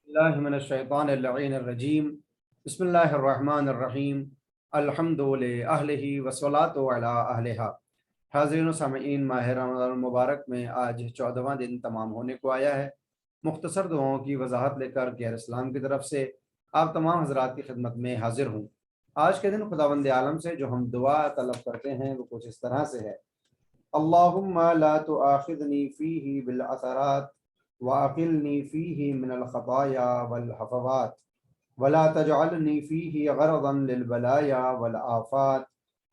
اللہ من الشیطان اللعین الرجیم بسم اللہ الرحمن الرحیم الحمد للہ والصلاۃ علی اہلہا۔ حاضرین و سامعین، ماہ رمضان المبارک میں آج 14واں دن تمام ہونے کو آیا ہے۔ مختصر دعاؤں کی وضاحت لے کر کیئر اسلام کی طرف سے آپ تمام حضرات کی خدمت میں حاضر ہوں۔ آج کے دن خداوند عالم سے جو ہم دعا طلب کرتے ہیں وہ کچھ اس طرح سے ہے: اللہم لا تؤاخذنی فیہ بالعثرات وعقلنی فیہ من الخطایا والحفوات ولا تجعلنی فیہ غرضا للبلایا والآفات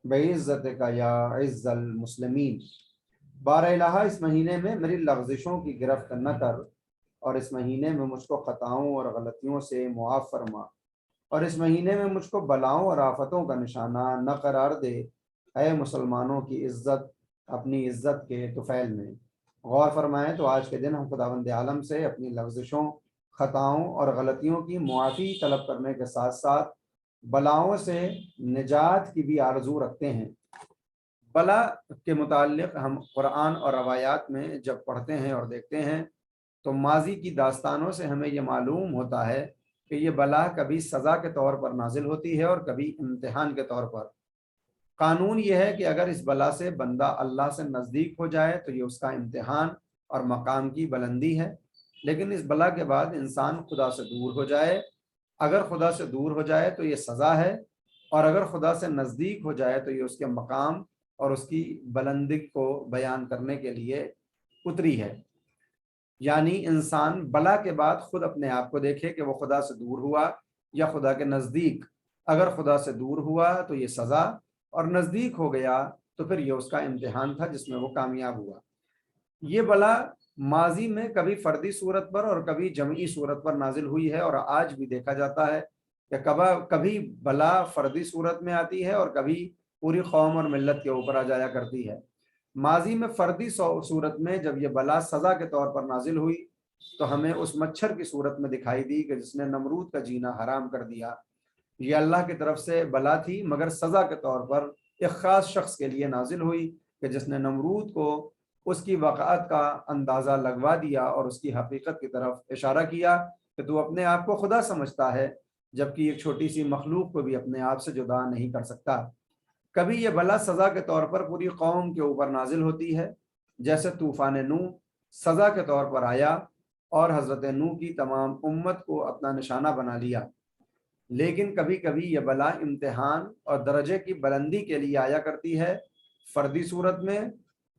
بعزتک یا عز المسلمین۔ بار الہ اس مہینے میں میری لغزشوں کی گرفت نہ کر، اور اس مہینے میں مجھ کو خطاؤں اور غلطیوں سے معاف فرما، اور اس مہینے میں مجھ کو بلاؤں اور آفتوں کا نشانہ نہ قرار دے، اے مسلمانوں کی عزت اپنی عزت کے طفیل میں۔ غور فرمائیں تو آج کے دن ہم خداوند عالم سے اپنی لغزشوں، خطاؤں اور غلطیوں کی معافی طلب کرنے کے ساتھ ساتھ بلاؤں سے نجات کی بھی آرزو رکھتے ہیں۔ بلا کے متعلق ہم قرآن اور روایات میں جب پڑھتے ہیں اور دیکھتے ہیں تو ماضی کی داستانوں سے ہمیں یہ معلوم ہوتا ہے کہ یہ بلا کبھی سزا کے طور پر نازل ہوتی ہے اور کبھی امتحان کے طور پر۔ قانون یہ ہے کہ اگر اس بلا سے بندہ اللہ سے نزدیک ہو جائے تو یہ اس کا امتحان اور مقام کی بلندی ہے، لیکن اس بلا کے بعد انسان خدا سے دور ہو جائے، اگر خدا سے دور ہو جائے تو یہ سزا ہے، اور اگر خدا سے نزدیک ہو جائے تو یہ اس کے مقام اور اس کی بلندی کو بیان کرنے کے لیے اتری ہے۔ یعنی انسان بلا کے بعد خود اپنے آپ کو دیکھے کہ وہ خدا سے دور ہوا یا خدا کے نزدیک۔ اگر خدا سے دور ہوا تو یہ سزا، اور نزدیک ہو گیا تو پھر یہ اس کا امتحان تھا جس میں وہ کامیاب ہوا۔ یہ بلا ماضی میں کبھی فردی صورت پر اور کبھی جمعی صورت پر نازل ہوئی ہے، اور آج بھی دیکھا جاتا ہے کہ کبھی بلا فردی صورت میں آتی ہے اور کبھی پوری قوم اور ملت کے اوپر آ جایا کرتی ہے۔ ماضی میں فردی صورت میں جب یہ بلا سزا کے طور پر نازل ہوئی تو ہمیں اس مچھر کی صورت میں دکھائی دی کہ جس نے نمرود کا جینا حرام کر دیا۔ یہ اللہ کی طرف سے بلا تھی، مگر سزا کے طور پر ایک خاص شخص کے لیے نازل ہوئی کہ جس نے نمرود کو اس کی وقعت کا اندازہ لگوا دیا اور اس کی حقیقت کی طرف اشارہ کیا کہ تو اپنے آپ کو خدا سمجھتا ہے، جبکہ ایک چھوٹی سی مخلوق کو بھی اپنے آپ سے جدا نہیں کر سکتا۔ کبھی یہ بلا سزا کے طور پر پوری قوم کے اوپر نازل ہوتی ہے، جیسے طوفان نوح سزا کے طور پر آیا اور حضرت نوح کی تمام امت کو اپنا نشانہ بنا لیا۔ لیکن کبھی کبھی یہ بلا امتحان اور درجے کی بلندی کے لیے آیا کرتی ہے، فردی صورت میں،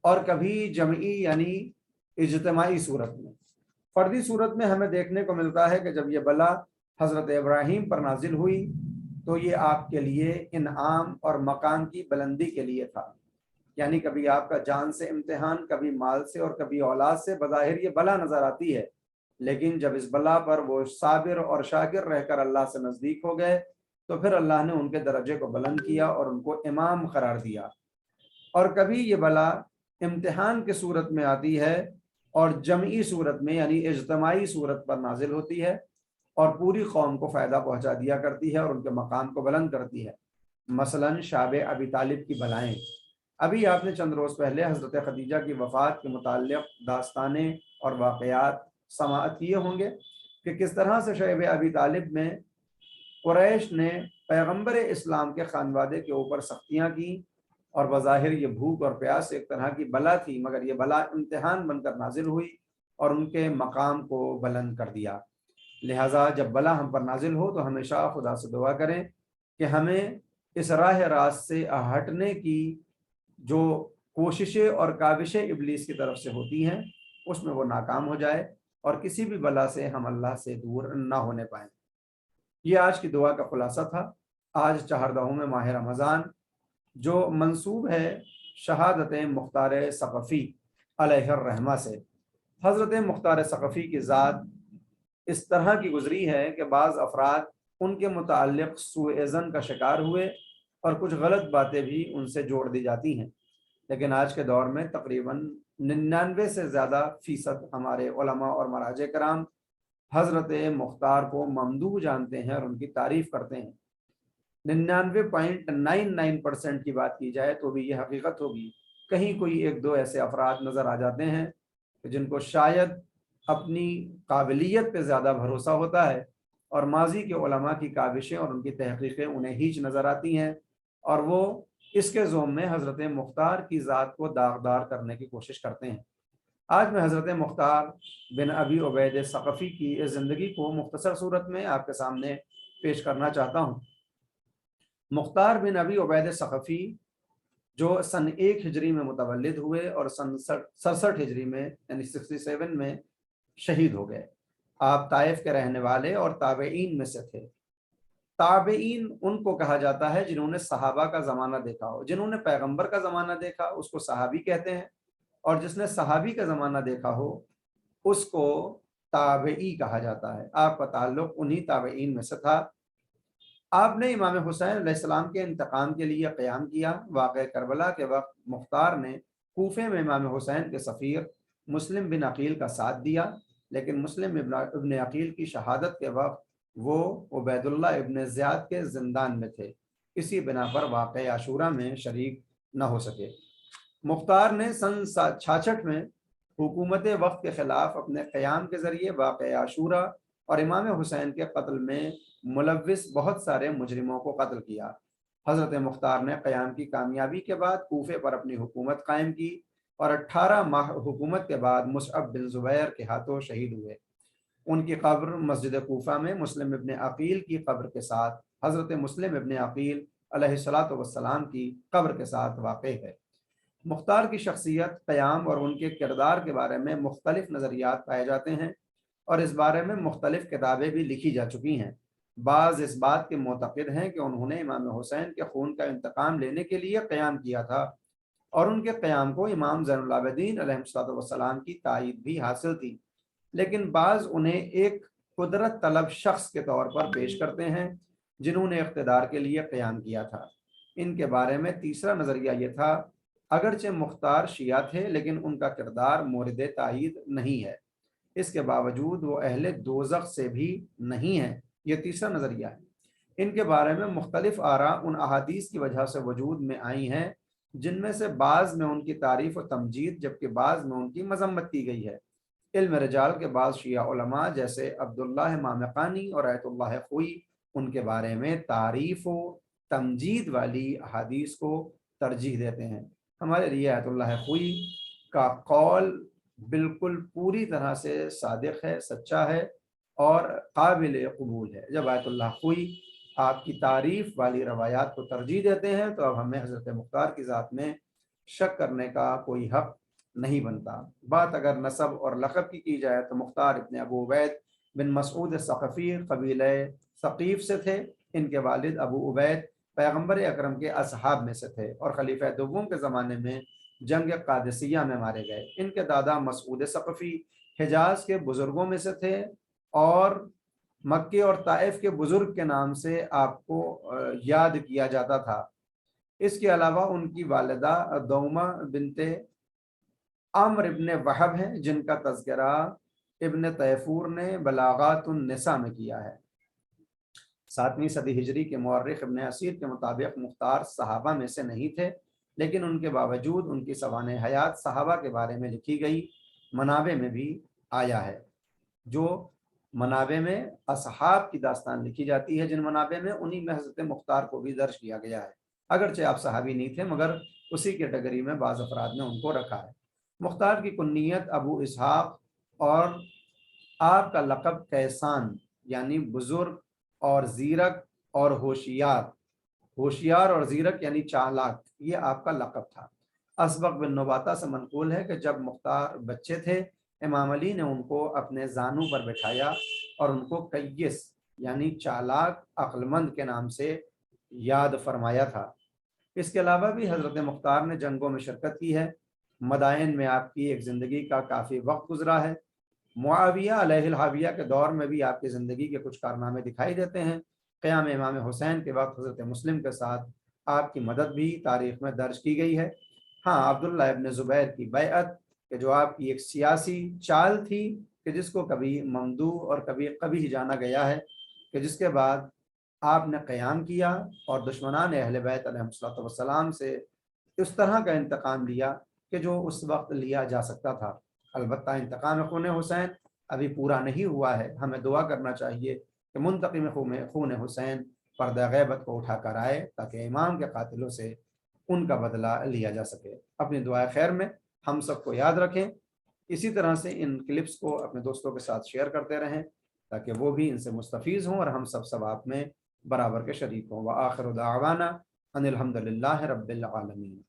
اور کبھی جمعی یعنی اجتماعی صورت میں۔ فردی صورت میں ہمیں دیکھنے کو ملتا ہے کہ جب یہ بلا حضرت ابراہیم پر نازل ہوئی تو یہ آپ کے لیے انعام اور مقام کی بلندی کے لیے تھا۔ یعنی کبھی آپ کا جان سے امتحان، کبھی مال سے اور کبھی اولاد سے بظاہر یہ بلا نظر آتی ہے، لیکن جب اس بلا پر وہ صابر اور شاکر رہ کر اللہ سے نزدیک ہو گئے تو پھر اللہ نے ان کے درجے کو بلند کیا اور ان کو امام قرار دیا۔ اور کبھی یہ بلا امتحان کی صورت میں آتی ہے اور جمعی صورت میں یعنی اجتماعی صورت پر نازل ہوتی ہے اور پوری قوم کو فائدہ پہنچا دیا کرتی ہے اور ان کے مقام کو بلند کرتی ہے۔ مثلا شاب ابی طالب کی بلائیں۔ ابھی آپ نے چند روز پہلے حضرت خدیجہ کی وفات کے متعلق داستانیں اور واقعات سماعت کیے ہوں گے کہ کس طرح سے شعب ابی طالب میں قریش نے پیغمبر اسلام کے خانوادے کے اوپر سختیاں کی، اور بظاہر یہ بھوک اور پیاس ایک طرح کی بلا تھی، مگر یہ بلا امتحان بن کر نازل ہوئی اور ان کے مقام کو بلند کر دیا۔ لہٰذا جب بلا ہم پر نازل ہو تو ہمیشہ خدا سے دعا کریں کہ ہمیں اس راہ راست سے ہٹنے کی جو کوششیں اور کاوشیں ابلیس کی طرف سے ہوتی ہیں اس میں وہ ناکام ہو جائے اور کسی بھی بلا سے ہم اللہ سے دور نہ ہونے پائیں۔ یہ آج کی دعا کا خلاصہ تھا۔ آج 14 ماہ رمضان جو منسوب ہے شہادت مختار ثقفی علیہ الرحمہ سے۔ حضرت مختار ثقفی کی ذات اس طرح کی گزری ہے کہ بعض افراد ان کے متعلق سوء ظن کا شکار ہوئے اور کچھ غلط باتیں بھی ان سے جوڑ دی جاتی ہیں، لیکن آج کے دور میں تقریباً 99 سے زیادہ فیصد ہمارے علماء اور مراجع کرام حضرت مختار کو ممدوح جانتے ہیں اور ان کی تعریف کرتے ہیں۔ 99.99% کی بات کی جائے تو بھی یہ حقیقت ہوگی، کہیں کوئی ایک دو ایسے افراد نظر آ جاتے ہیں کہ جن کو شاید اپنی قابلیت پہ زیادہ بھروسہ ہوتا ہے، اور ماضی کے علماء کی کاوشیں اور ان کی تحقیقیں انہیں ہیچ نظر آتی ہیں، اور وہ اس کے ذوم میں حضرت مختار کی ذات کو داغدار کرنے کی کوشش کرتے ہیں۔ آج میں حضرت مختار بن ابی عبید ثقفی کی اس زندگی کو مختصر صورت میں آپ کے سامنے پیش کرنا چاہتا ہوں۔ مختار بن ابی عبید ثقفی جو سن 1 ہجری میں متولد ہوئے اور سن 67 ہجری میں یعنی 67 میں شہید ہو گئے۔ آپ طائف کے رہنے والے اور تابعین میں سے تھے۔ تابعین ان کو کہا جاتا ہے جنہوں نے صحابہ کا زمانہ دیکھا ہو۔ جنہوں نے پیغمبر کا زمانہ دیکھا اس کو صحابی کہتے ہیں، اور جس نے صحابی کا زمانہ دیکھا ہو اس کو تابعی کہا جاتا ہے۔ آپ کا تعلق انہی تابعین میں سے تھا۔ آپ نے امام حسین علیہ السلام کے انتقام کے لیے قیام کیا۔ واقعہ کربلا کے وقت مختار نے کوفے میں امام حسین کے سفیر مسلم بن عقیل کا ساتھ دیا، لیکن مسلم ابن عقیل کی شہادت کے وقت وہ عبید اللہ ابن زیاد کے زندان میں تھے، اسی بنا پر واقعہ عاشورہ میں شریک نہ ہو سکے۔ مختار نے سن 66 میں حکومت وقت کے خلاف اپنے قیام کے ذریعے واقعہ عاشورہ اور امام حسین کے قتل میں ملوث بہت سارے مجرموں کو قتل کیا۔ حضرت مختار نے قیام کی کامیابی کے بعد کوفے پر اپنی حکومت قائم کی، اور 18 ماہ حکومت کے بعد مصعب بن زبیر کے ہاتھوں شہید ہوئے۔ ان کی قبر مسجد کوفہ میں مسلم ابن عقیل کی قبر کے ساتھ حضرت مسلم ابن عقیل علیہ الصلاۃ والسلام کی قبر کے ساتھ واقع ہے۔ مختار کی شخصیت، قیام اور ان کے کردار کے بارے میں مختلف نظریات پائے جاتے ہیں، اور اس بارے میں مختلف کتابیں بھی لکھی جا چکی ہیں۔ بعض اس بات کے معتقد ہیں کہ انہوں نے امام حسین کے خون کا انتقام لینے کے لیے قیام کیا تھا، اور ان کے قیام کو امام زین العابدین علیہ السلام کی تائید بھی حاصل تھی، لیکن بعض انہیں ایک قدرت طلب شخص کے طور پر پیش کرتے ہیں جنہوں نے اقتدار کے لیے قیام کیا تھا۔ ان کے بارے میں تیسرا نظریہ یہ تھا، اگرچہ مختار شیعہ تھے لیکن ان کا کردار مورد تائید نہیں ہے، اس کے باوجود وہ اہل دوزخ سے بھی نہیں ہیں۔ یہ تیسرا نظریہ ہے۔ ان کے بارے میں مختلف آراء ان احادیث کی وجہ سے وجود میں آئی ہیں جن میں سے بعض میں ان کی تعریف و تمجید جبکہ بعض میں ان کی مذمت کی گئی ہے۔ علم رجال کے بعض شیعہ علماء جیسے عبداللہ مامقانی اور آیت اللہ خوئی ان کے بارے میں تعریف و تمجید والی احادیث کو ترجیح دیتے ہیں۔ ہمارے لیے آیت اللہ خوئی کا قول بالکل پوری طرح سے صادق ہے، سچا ہے اور قابل قبول ہے۔ جب آیت اللہ خوئی آپ کی تعریف والی روایات کو ترجیح دیتے ہیں تو اب ہمیں حضرت مختار کی ذات میں شک کرنے کا کوئی حق نہیں بنتا۔ بات اگر نسب اور لقب کی جائے تو مختار ابن ابو عبید بن مسعود ثقفی قبیلہ ثقیف سے تھے۔ ان کے والد ابو عبید پیغمبر اکرم کے اصحاب میں سے تھے اور خلیفہ دوم کے زمانے میں جنگ قادسیہ میں مارے گئے۔ ان کے دادا مسعود ثقفی حجاز کے بزرگوں میں سے تھے اور مکے اور طائف کے بزرگ کے نام سے آپ کو یاد کیا جاتا تھا۔ اس کے علاوہ ان کی والدہ دومہ بنت عمر ابن وہب ہیں جن کا تذکرہ ابن تیفور نے بلاغات النساء میں کیا ہے۔ 7ویں صدی ہجری کے مورخ ابن اسیر کے مطابق مختار صحابہ میں سے نہیں تھے، لیکن ان کے باوجود ان کی سوانح حیات صحابہ کے بارے میں لکھی گئی منابع میں بھی آیا ہے۔ جو منابع میں اصحاب کی داستان لکھی جاتی ہے، جن منابع میں انہی میں حضرت مختار کو بھی درج کیا گیا ہے، اگرچہ آپ صحابی نہیں تھے مگر اسی کیٹیگری میں بعض افراد نے ان کو رکھا ہے۔ مختار کی کنیت ابو اسحاق اور آپ کا لقب کیسان یعنی بزرگ اور زیرک اور ہوشیار اور زیرک یعنی چالاک، یہ آپ کا لقب تھا۔ اسبق بن نباتہ سے منقول ہے کہ جب مختار بچے تھے امام علی نے ان کو اپنے زانو پر بٹھایا اور ان کو قیس یعنی چالاک عقل مند کے نام سے یاد فرمایا تھا۔ اس کے علاوہ بھی حضرت مختار نے جنگوں میں شرکت کی ہے۔ مدائن میں آپ کی ایک زندگی کا کافی وقت گزرا ہے۔ معاویہ علیہ الحاویہ کے دور میں بھی آپ کی زندگی کے کچھ کارنامے دکھائی دیتے ہیں۔ قیام امام حسین کے وقت حضرت مسلم کے ساتھ آپ کی مدد بھی تاریخ میں درج کی گئی ہے۔ ہاں، عبداللہ ابن زبیر کی بیعت کہ جو آپ کی ایک سیاسی چال تھی کہ جس کو کبھی ممدوح اور کبھی قبیح جانا گیا ہے، کہ جس کے بعد آپ نے قیام کیا اور دشمنان اہل بیت علیہ السلام سے اس طرح کا انتقام لیا کہ جو اس وقت لیا جا سکتا تھا۔ البتہ انتقام خون حسین ابھی پورا نہیں ہوا ہے، ہمیں دعا کرنا چاہیے کہ منتقم خون حسین پردہ غیبت کو اٹھا کر آئے تاکہ امام کے قاتلوں سے ان کا بدلہ لیا جا سکے۔ اپنی دعائے خیر میں ہم سب کو یاد رکھیں، اسی طرح سے ان کلپس کو اپنے دوستوں کے ساتھ شیئر کرتے رہیں تاکہ وہ بھی ان سے مستفیض ہوں اور ہم سب ثواب میں برابر کے شریک ہوں۔ وآخر دعوانا ان الحمد للہ رب العالمین۔